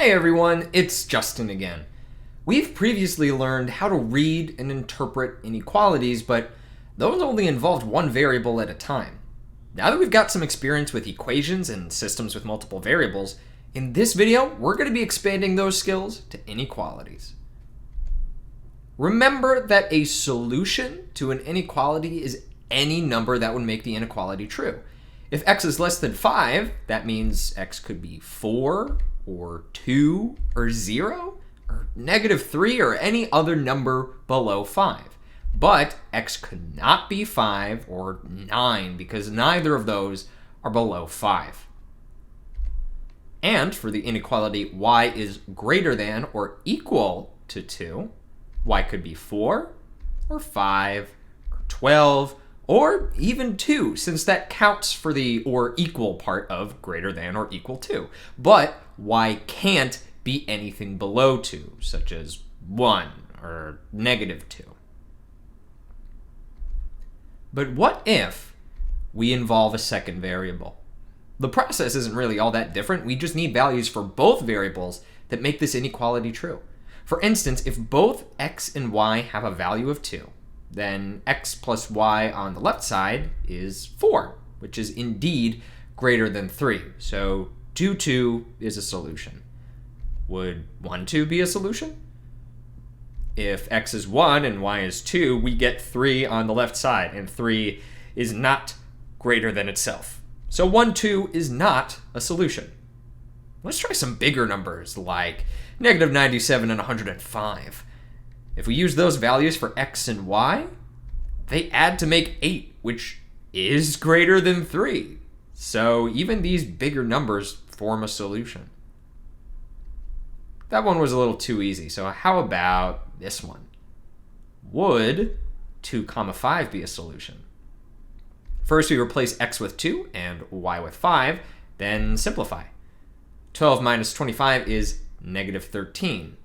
Hey everyone, it's Justin again. We've previously learned how to read and interpret inequalities, but those only involved one variable at a time. Now that we've got some experience with equations and systems with multiple variables, in this video, we're going to be expanding those skills to inequalities. Remember that a solution to an inequality is any number that would make the inequality true. If x is less than 5, that means x could be 4, or 2, or 0, or -3, or any other number below 5. But x could not be 5 or 9 because neither of those are below 5. And for the inequality y is greater than or equal to 2, y could be 4, or 5, or 12, or even 2, since that counts for the or equal part of greater than or equal to. But y can't be anything below 2, such as 1 or -2. But what if we involve a second variable? The process isn't really all that different. We just need values for both variables that make this inequality true. For instance, if both x and y have a value of 2, then x plus y on the left side is 4, which is indeed greater than 3. So 2, 2 is a solution. Would 1, 2 be a solution? If x is 1 and y is 2, we get 3 on the left side, and 3 is not greater than itself. So 1, 2 is not a solution. Let's try some bigger numbers like -97 and 105. If we use those values for x and y, they add to make 8, which is greater than 3. So even these bigger numbers form a solution. That one was a little too easy, so how about this one? Would 2, 5 be a solution? First, we replace x with 2 and y with 5, then simplify. 12 minus 25 is -13.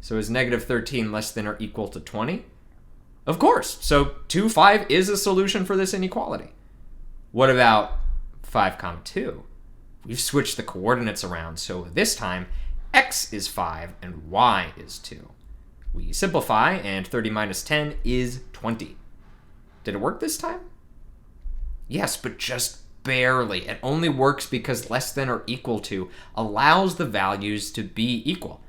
So is -13 less than or equal to 20? Of course, so 2, 5 is a solution for this inequality. What about 5, 2? We've switched the coordinates around, so this time x is 5 and y is 2. We simplify, and 30 minus 10 is 20. Did it work this time? Yes, but just barely. It only works because less than or equal to allows the values to be equal.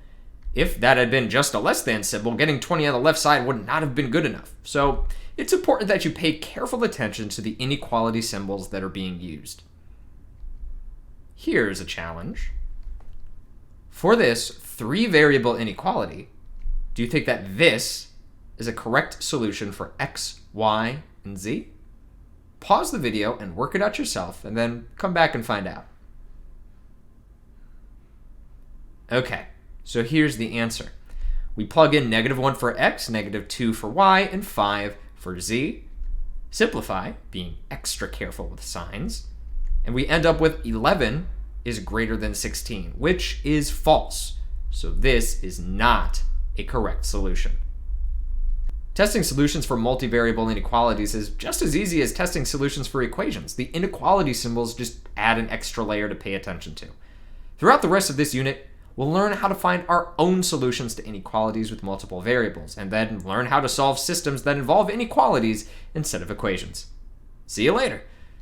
If that had been just a less than symbol, getting 20 on the left side would not have been good enough. So it's important that you pay careful attention to the inequality symbols that are being used. Here's a challenge. For this 3-variable inequality, do you think that this is a correct solution for x, y, and z? Pause the video and work it out yourself, and then come back and find out. Okay, so here's the answer. We plug in -1 for x, -2 for y, and 5 for z. Simplify, being extra careful with signs, and we end up with 11 is greater than 16, which is false. So this is not a correct solution. Testing solutions for multivariable inequalities is just as easy as testing solutions for equations. The inequality symbols just add an extra layer to pay attention to. Throughout the rest of this unit, we'll learn how to find our own solutions to inequalities with multiple variables, and then learn how to solve systems that involve inequalities instead of equations. See you later.